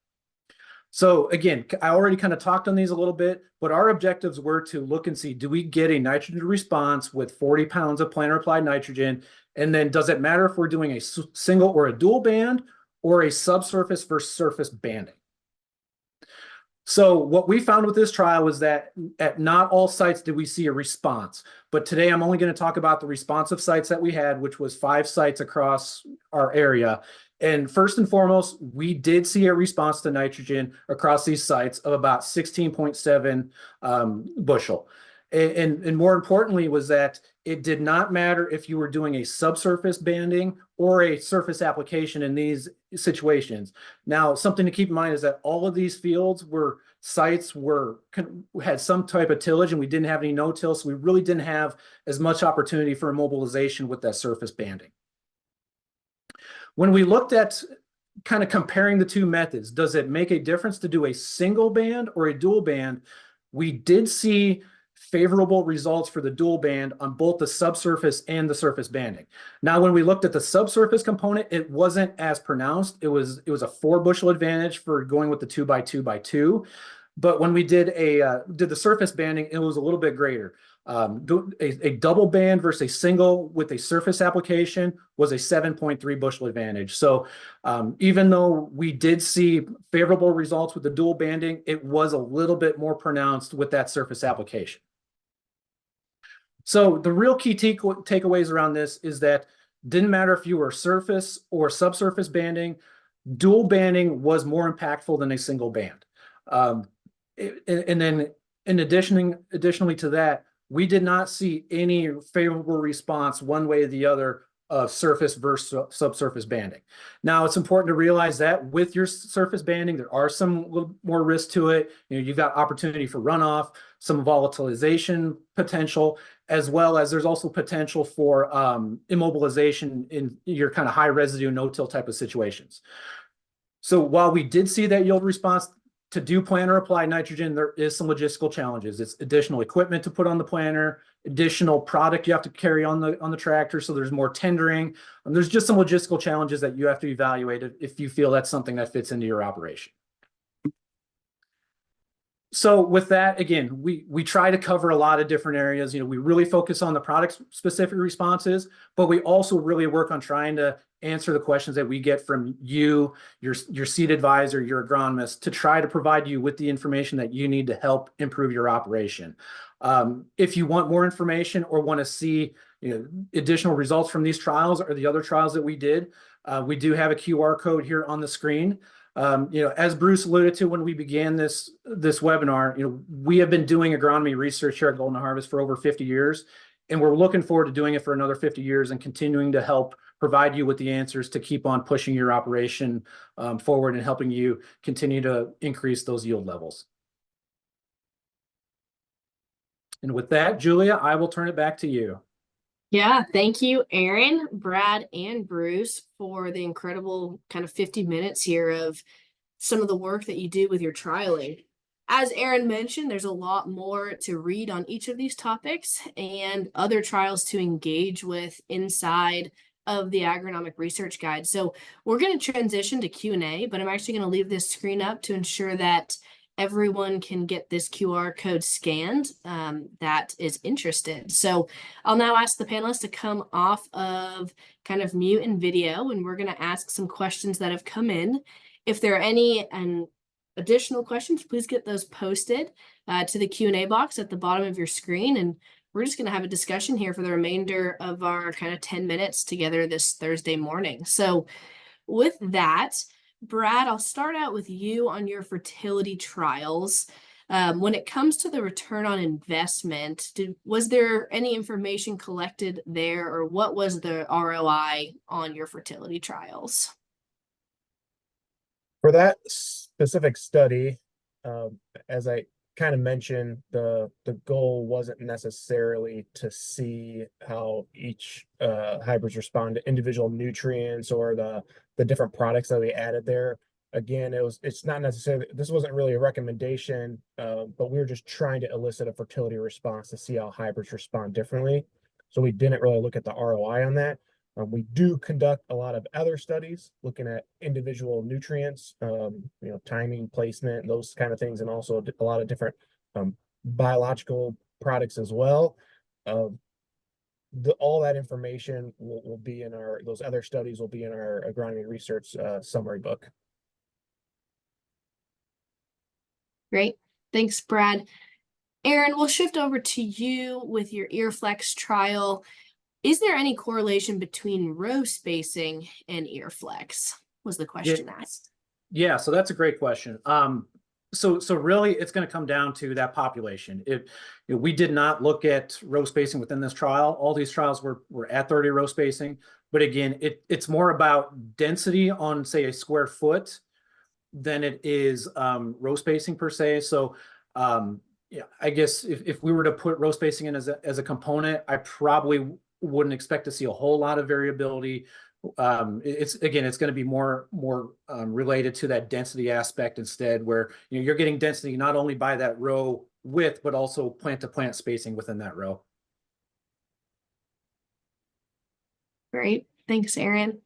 So again, I already kind of talked on these a little bit, but our objectives were to look and see, do we get a nitrogen response with 40 pounds of planter applied nitrogen? And then does it matter if we're doing a single or a dual band or a subsurface versus surface banding? So what we found with this trial was that at not all sites did we see a response. But today I'm only going to talk about the responsive sites that we had, which was 5 sites across our area. And first and foremost, we did see a response to nitrogen across these sites of about 16.7 bushel. And more importantly was that it did not matter if you were doing a subsurface banding or a surface application in these situations. Now, something to keep in mind is that all of these fields had some type of tillage, and we didn't have any no-till, so we really didn't have as much opportunity for immobilization with that surface banding. When we looked at kind of comparing the two methods, does it make a difference to do a single band or a dual band? We did see favorable results for the dual band on both the subsurface and the surface banding. Now, when we looked at the subsurface component, it wasn't as pronounced. It was a 4 bushel advantage for going with the 2x2x2. But when we did the surface banding, it was a little bit greater. A double band versus a single with a surface application was a 7.3 bushel advantage. So even though we did see favorable results with the dual banding, it was a little bit more pronounced with that surface application. So the real key takeaways around this is that didn't matter if you were surface or subsurface banding, dual banding was more impactful than a single band. And then additionally to that, we did not see any favorable response one way or the other of surface versus subsurface banding. Now, it's important to realize that with your surface banding, there are some little more risk to it. You've got opportunity for runoff, some volatilization potential, as well as there's also potential for immobilization in your kind of high residue, no-till type of situations. So while we did see that yield response, to do planter applied nitrogen, there is some logistical challenges. It's additional equipment to put on the planter, additional product you have to carry on the tractor. So there's more tendering. And there's just some logistical challenges that you have to evaluate if you feel that's something that fits into your operation. So with that, again, we try to cover a lot of different areas. We really focus on the product specific responses, but we also really work on trying to answer the questions that we get from you, your seed advisor, your agronomist, to try to provide you with the information that you need to help improve your operation. If you want more information or want to see additional results from these trials or the other trials that we did, we do have a QR code here on the screen. As Bruce alluded to when we began this webinar, we have been doing agronomy research here at Golden Harvest for over 50 years, and we're looking forward to doing it for another 50 years and continuing to help provide you with the answers to keep on pushing your operation forward and helping you continue to increase those yield levels. And with that, Julia, I will turn it back to you. Yeah, thank you, Aaron, Brad, and Bruce for the incredible kind of 50 minutes here of some of the work that you do with your trialing. As Aaron mentioned, there's a lot more to read on each of these topics and other trials to engage with inside of the Agronomic Research Guide. So we're going to transition to Q&A, but I'm actually going to leave this screen up to ensure that everyone can get this QR code scanned that is interested. So I'll now ask the panelists to come off of kind of mute and video, and we're going to ask some questions that have come in. If there are any additional questions, please get those posted to the Q&A box at the bottom of your screen, and we're just going to have a discussion here for the remainder of our kind of 10 minutes together this Thursday morning. So with that, Brad, I'll start out with you on your fertility trials. When it comes to the return on investment, was there any information collected there, or what was the ROI on your fertility trials? For that specific study, as I kind of mentioned, the goal wasn't necessarily to see how each hybrids respond to individual nutrients or the different products that we added there. Again, it's not necessarily, this wasn't really a recommendation, but we were just trying to elicit a fertility response to see how hybrids respond differently. So we didn't really look at the ROI on that. We do conduct a lot of other studies looking at individual nutrients, timing, placement, those kind of things, and also a lot of different biological products as well. All that information will be in those other studies will be in our agronomy research summary book. Great. Thanks, Brad. Aaron, we'll shift over to you with your earflex trial. Is there any correlation between row spacing and earflex? Was the question asked. Yeah, so that's a great question. So really, it's going to come down to that population. We did not look at row spacing within this trial. All these trials were at 30 row spacing. But again, it's more about density on, say, a square foot than it is row spacing per se. So yeah, I guess if we were to put row spacing in as a component, I probably wouldn't expect to see a whole lot of variability. It's going to be more related to that density aspect instead, where you're getting density not only by that row width, but also plant to plant spacing within that row. Great, thanks, Aaron.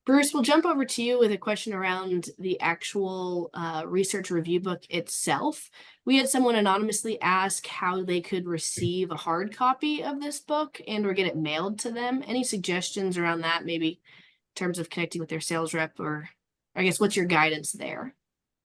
Bruce, we'll jump over to you with a question around the actual research review book itself. We had someone anonymously ask how they could receive a hard copy of this book and or get it mailed to them. Any suggestions around that, maybe in terms of connecting with their sales rep, or I guess what's your guidance there?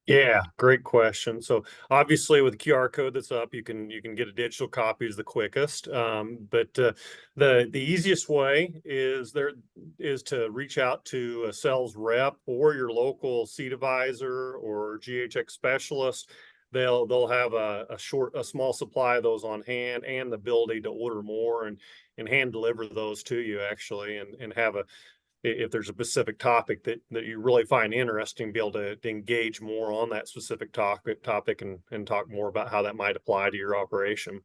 Yeah, great question. So obviously with the QR code that's up, you can get a digital copy is the quickest. But the easiest way is to reach out to a sales rep or your local seed advisor or GHX specialist. They'll have a small supply of those on hand and the ability to order more and hand deliver those to you actually and have if there's a specific topic that you really find interesting, be able to engage more on that specific topic and talk more about how that might apply to your operation.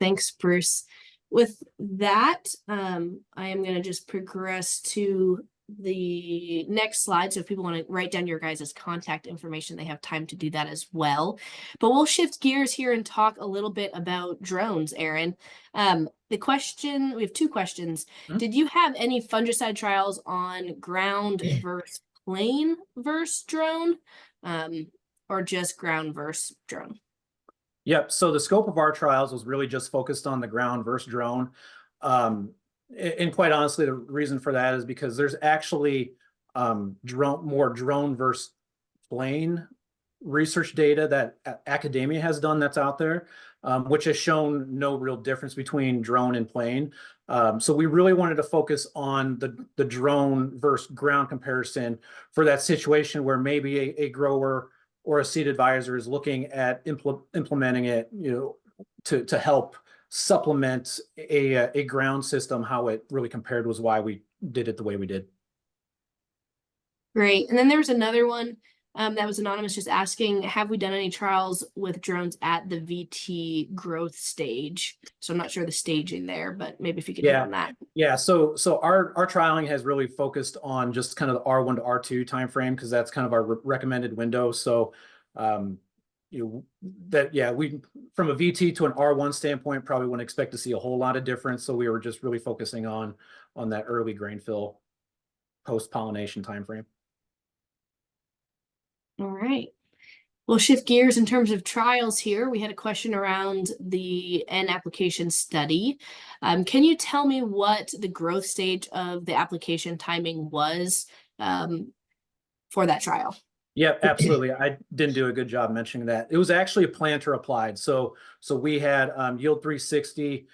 Thanks, Bruce. With that, I am going to just progress to the next slide. So if people want to write down your guys' contact information, they have time to do that as well. But we'll shift gears here and talk a little bit about drones, Aaron. We have two questions. Did you have any fungicide trials on ground versus plane versus drone, or just ground versus drone? Yep. So the scope of our trials was really just focused on the ground versus drone. And quite honestly, the reason for that is because there's actually more drone versus plane research data that academia has done that's out there, which has shown no real difference between drone and plane. So we really wanted to focus on the drone versus ground comparison for that situation where maybe a grower or a seed advisor is looking at implementing it, to help supplement a ground system. How it really compared was why we did it the way we did. Great. And then there was another one that was anonymous, just asking, have we done any trials with drones at the VT growth stage? So I'm not sure the staging there, but maybe if you could hit on that. Yeah. So our trialing has really focused on just kind of the R1 to R2 timeframe, because that's kind of our recommended window. So we from a VT to an R1 standpoint probably wouldn't expect to see a whole lot of difference. So we were just really focusing on that early grain fill post-pollination timeframe. All right. We'll shift gears in terms of trials here. We had a question around the N application study. Can you tell me what the growth stage of the application timing was for that trial? Yeah, absolutely. I didn't do a good job mentioning that. It was actually a planter applied. So we had Yield 360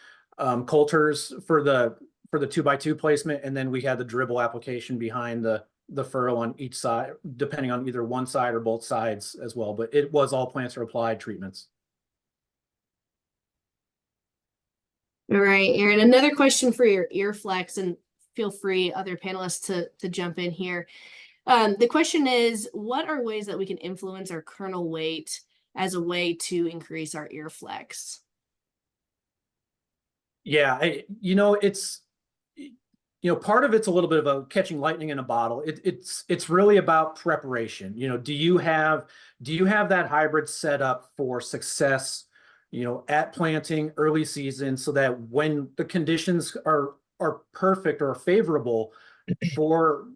coulters for the 2x2 placement, and then we had the dribble application behind the furrow on each side, depending on either one side or both sides as well. But it was all planter applied treatments. All right, Aaron, another question for your ear flex, and feel free, other panelists, to jump in here. The question is, what are ways that we can influence our kernel weight as a way to increase our ear flex? Yeah, it's part of it's a little bit of a catching lightning in a bottle. It's really about preparation. Do you have that hybrid set up for success, at planting early season, so that when the conditions are perfect or favorable for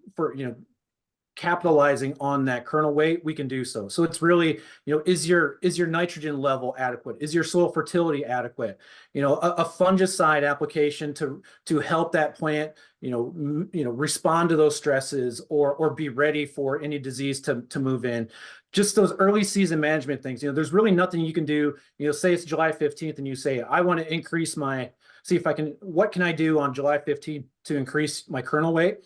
capitalizing on that kernel weight, we can do so. So it's really, is your nitrogen level adequate? Is your soil fertility adequate? A fungicide application to help that plant, respond to those stresses or be ready for any disease to move in. Just those early season management things. There's really nothing you can do. Say it's July 15th and you say, I want to increase what can I do on July 15th to increase my kernel weight?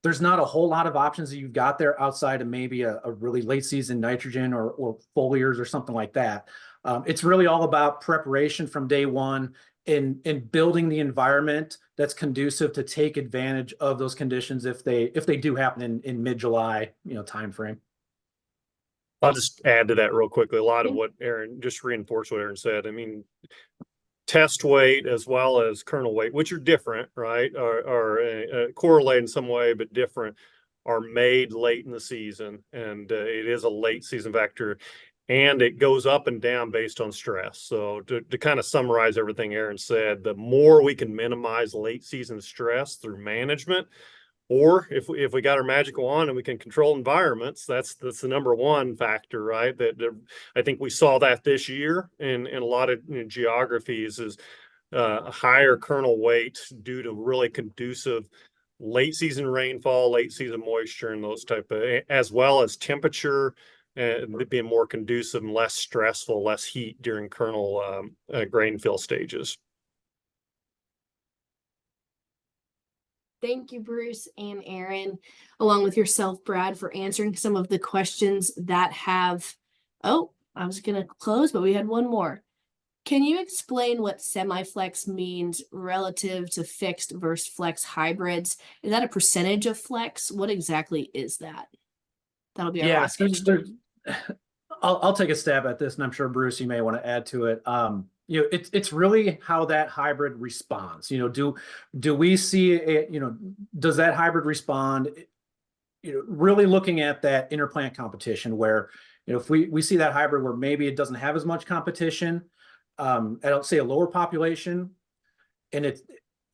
There's not a whole lot of options that you've got there outside of maybe a really late season nitrogen or foliars or something like that. It's really all about preparation from day one in building the environment that's conducive to take advantage of those conditions if they do happen in mid-July timeframe. I'll just add to that real quickly. A lot of what Aaron just reinforced what Aaron said. I mean, test weight as well as kernel weight, which are different, right? Are correlate in some way, but different, are made late in the season. And it is a late season factor. and it goes up and down based on stress. So to kind of summarize everything Aaron said, the more we can minimize late season stress through management, or if we got our magic wand and we can control environments, that's the number one factor, right? That I think we saw that this year in a lot of geographies is a higher kernel weight due to really conducive late season rainfall, late season moisture, and those type of, as well as temperature, being more conducive and less stressful, less heat during kernel grain fill stages. Thank you, Bruce and Aaron, along with yourself, Brad, for answering some of the questions that have, oh, I was going to close, but we had one more. Can you explain what semi-flex means relative to fixed versus flex hybrids? Is that a percentage of flex? What exactly is that? That'll be our last question. I'll take a stab at this, and I'm sure Bruce, you may want to add to it. It's really how that hybrid responds. Do we see does that hybrid respond? Really looking at that interplant competition where, if we see that hybrid where maybe it doesn't have as much competition, at say a lower population, and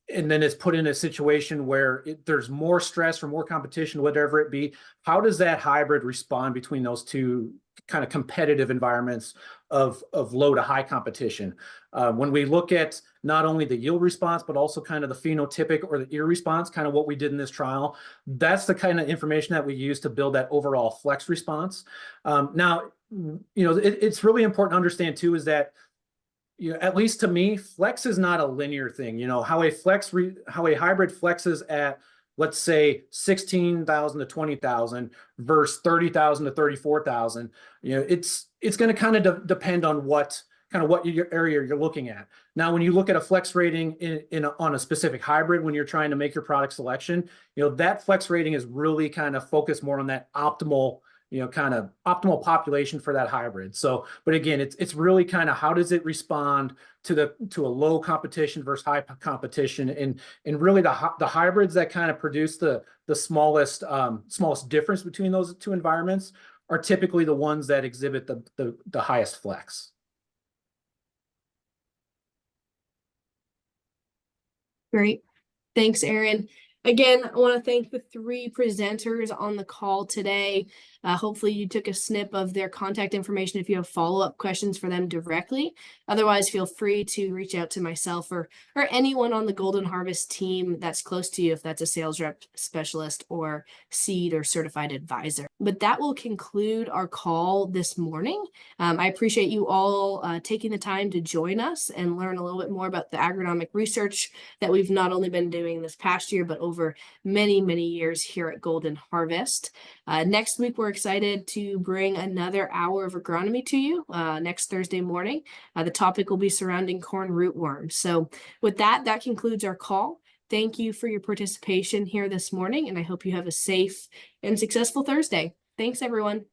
then it's put in a situation where there's more stress or more competition, whatever it be. How does that hybrid respond between those two kind of competitive environments of low to high competition? When we look at not only the yield response, but also kind of the phenotypic or the ear response, kind of what we did in this trial, that's the kind of information that we use to build that overall flex response. Now, it's really important to understand too, is that, at least to me, flex is not a linear thing. How a hybrid flexes at, let's say, 16,000 to 20,000 versus 30,000 to 34,000. It's going to kind of depend on what your area you're looking at. Now, when you look at a flex rating on a specific hybrid, when you're trying to make your product selection, that flex rating is really kind of focused more on that optimal kind of optimal population for that hybrid. So, but again, it's really kind of how does it respond to a low competition versus high competition, and really the hybrids that kind of produce the smallest difference between those two environments are typically the ones that exhibit the highest flex. Great. Thanks, Aaron. Again, I want to thank the three presenters on the call today. Hopefully you took a snip of their contact information if you have follow-up questions for them directly. Otherwise, feel free to reach out to myself or anyone on the Golden Harvest team that's close to you, if that's a sales rep, specialist, or seed or certified advisor. But that will conclude our call this morning. I appreciate you all taking the time to join us and learn a little bit more about the agronomic research that we've not only been doing this past year, but over many, many years here at Golden Harvest. Next week, we're excited to bring another hour of agronomy to you next Thursday morning. The topic will be surrounding corn rootworms. So with that concludes our call. Thank you for your participation here this morning, and I hope you have a safe and successful Thursday. Thanks, everyone.